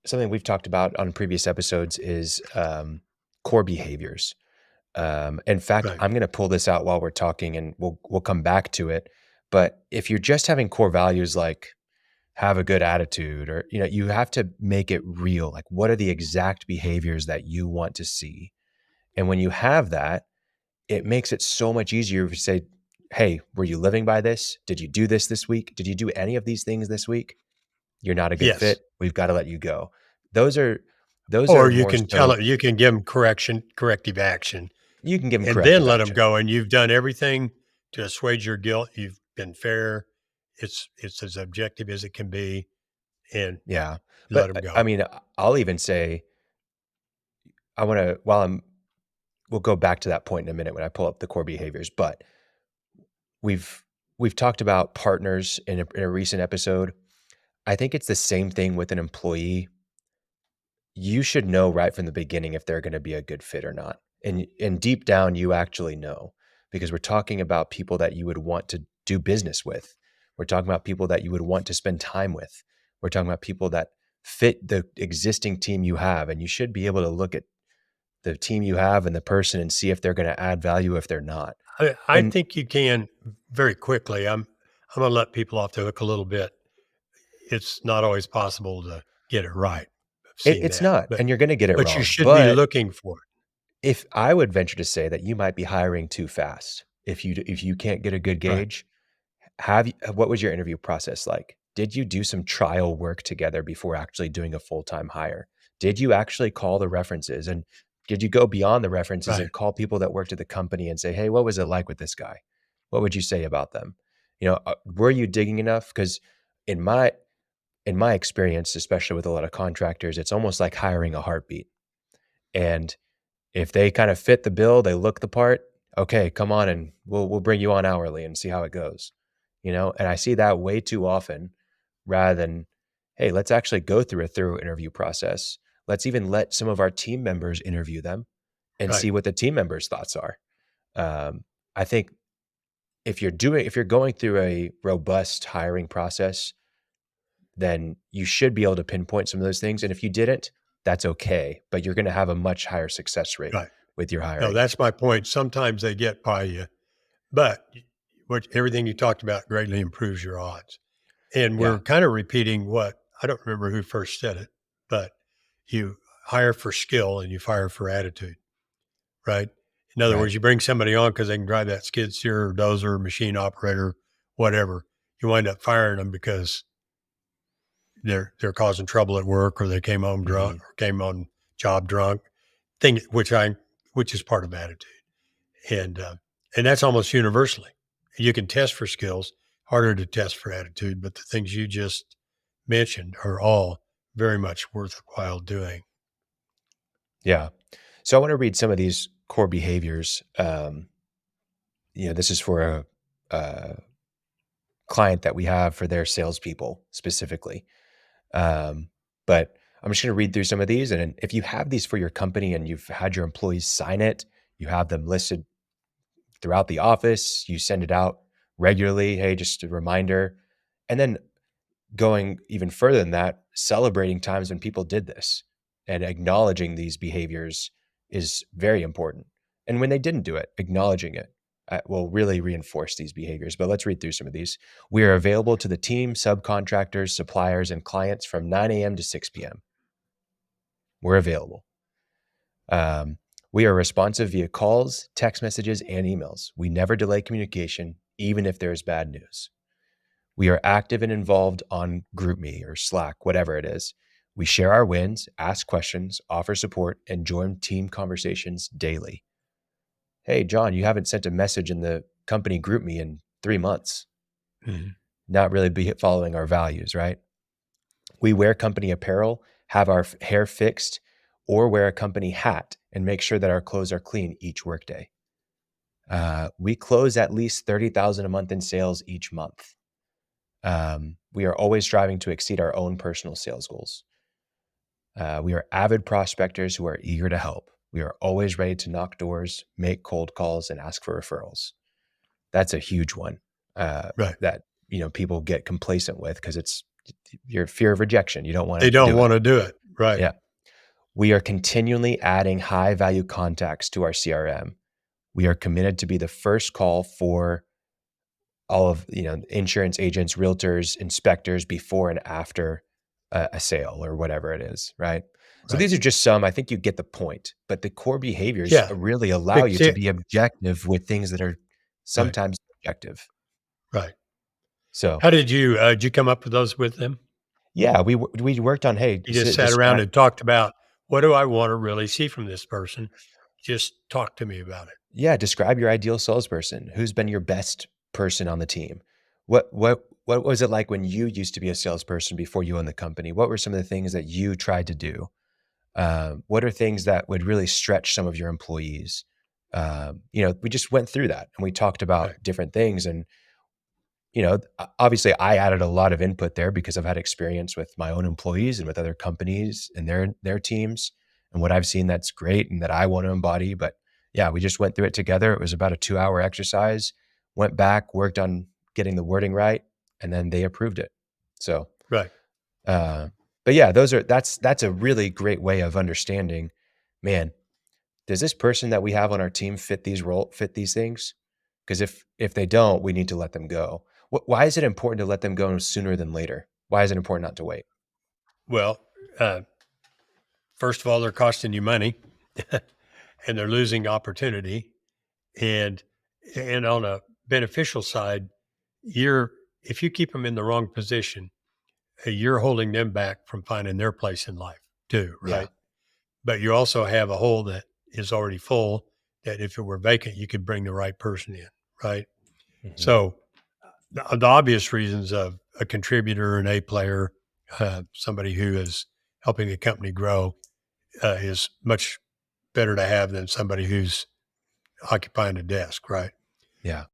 something we've talked about on previous episodes is core behaviors. In fact, Right. I'm going to pull this out while we're talking, and we'll come back to it. But if you're just having core values like have a good attitude, or you have to make it real. Like, what are the exact behaviors that you want to see? And when you have that, it makes it so much easier to say, "Hey, were you living by this? Did you do this week? Did you do any of these things this week? You're not a good Yes. fit. We've got to let you go." Those are those Or are you more can tell so it, you can give them corrective action you can give them and then corrective let them action. go. And you've done everything to assuage your guilt. You've been fair. It's as objective as it can be, and Yeah. let But them I go. mean, I'll even say I want to while I'm we'll go back to that point in a minute when I pull up the core behaviors, but we've we've talked about partners in a recent episode. I think it's the same thing with an employee. You should know right from the beginning if they're going to be a good fit or not. And deep down you actually know, because we're talking about people that you would want to do business with. We're talking about people that you would want to spend time with. We're talking about people that fit the existing team you have, and you should be able to look at the team you have and the person and see if they're going to add value if they're not. I And think you can very quickly. I'm going to let people off the hook a little bit. It's not always possible to get it right. I've seen it's that, not, and you're going to get it but you wrong. should be But looking for it. if I would venture to say that you might be hiring too fast if you can't get a good Right. gauge. What was your interview process like? Did you do some trial work together before actually doing a full-time hire? Did you actually call the references, and did you go beyond the references Right. and call people that worked at the company and say, "Hey, what was it like with this guy? What would you say about them?" Were you digging enough? Because in my in my experience, especially with a lot of contractors, it's almost like hiring a heartbeat. And if they kind of fit the bill, they look the part, okay, come on and we'll bring you on hourly and see how it goes. And I see that way too often rather than, hey, let's actually go through a thorough interview process. Let's even let some of our team members interview them and Right. see what the team members' thoughts are. I think if you're going through a robust hiring process, then you should be able to pinpoint some of those things. And if you didn't, that's okay. But you're going to have a much higher success rate Right. with your No, hiring. that's my point. Sometimes they get by you, but everything you talked about greatly improves your odds. And Yeah. we're kind of repeating what I don't remember who first said it, but you hire for skill and you fire for attitude, right? In other Right. words, you bring somebody on because they can drive that skid steer or dozer, machine operator, whatever. You wind up firing them because they're causing trouble at work or they came home drunk Mhm. or came on job drunk, which is part of attitude. And and that's almost universally. You can test for skills, harder to test for attitude, but the things you just mentioned are all very much worthwhile doing. Yeah. So I want to read some of these core behaviors. This is for a client that we have for their salespeople specifically. But I'm just going to read through some of these. And if you have these for your company and you've had your employees sign it, you have them listed throughout the office, you send it out regularly. Hey, just a reminder. And then going even further than that, celebrating times when people did this and acknowledging these behaviors is very important. And when they didn't do it, acknowledging it will really reinforce these behaviors. But let's read through some of these. We are available to the team, subcontractors, suppliers, and clients from 9 a.m. to 6 p.m. We're available. Um, we are responsive via calls, text messages, and emails. We never delay communication, even if there is bad news. We are active and involved on GroupMe or Slack, whatever it is. We share our wins, ask questions, offer support, and join team conversations daily. Hey, John, you haven't sent a message in the company GroupMe in 3 months. Mhm. Not really be following our values, right? We wear company apparel, have our hair fixed, or wear a company hat and make sure that our clothes are clean each workday. We close at least 30,000 a month in sales each month. We are always striving to exceed our own personal sales goals. We are avid prospectors who are eager to help. We are always ready to knock doors, make cold calls, and ask for referrals. That's a huge one Right. that people get complacent with because it's your fear of rejection. You don't want They to don't do it. want to do it. Right. Yeah. We are continually adding high value contacts to our CRM. We are committed to be the first call for all of, insurance agents, realtors, inspectors before and after a sale or whatever it is, right? So Right. these are just some, I think you get the point, but the core behaviors Yeah. really allow you Fix to it. be objective with things that are Right. sometimes subjective. Right. So, How did you come up with those with them? yeah, we worked on, hey, You just sat around describe. and talked about, "What do I wanna really see from this person? Just talk to me about it." Yeah, describe your ideal salesperson. Who's been your best person on the team? What was it like when you used to be a salesperson before you owned the company? What were some of the things that you tried to do? What are things that would really stretch some of your employees? We just went through that and we talked about Right. different things. And obviously I added a lot of input there because I've had experience with my own employees and with other companies and their teams and what I've seen that's great and that I want to embody. But yeah, we just went through it together. It was about a 2-hour exercise, went back, worked on getting the wording right, and then they approved it. So, Right. uh, but yeah, that's a really great way of understanding, man, does this person that we have on our team fit these things? Because if they don't, we need to let them go. Why is it important to let them go sooner than later? Why is it important not to wait? Well, uh, first of all, they're costing you money and they're losing opportunity. And on a beneficial side, you're if you keep them in the wrong position, you're holding them back from finding their place in life too, Yeah. right? But you also have a hole that is already full that if it were vacant, you could bring the right person in, right? Mhm. So the obvious reasons of a contributor, an A player, somebody who is helping the company grow is much better to have than somebody who's occupying a desk, right? Yeah.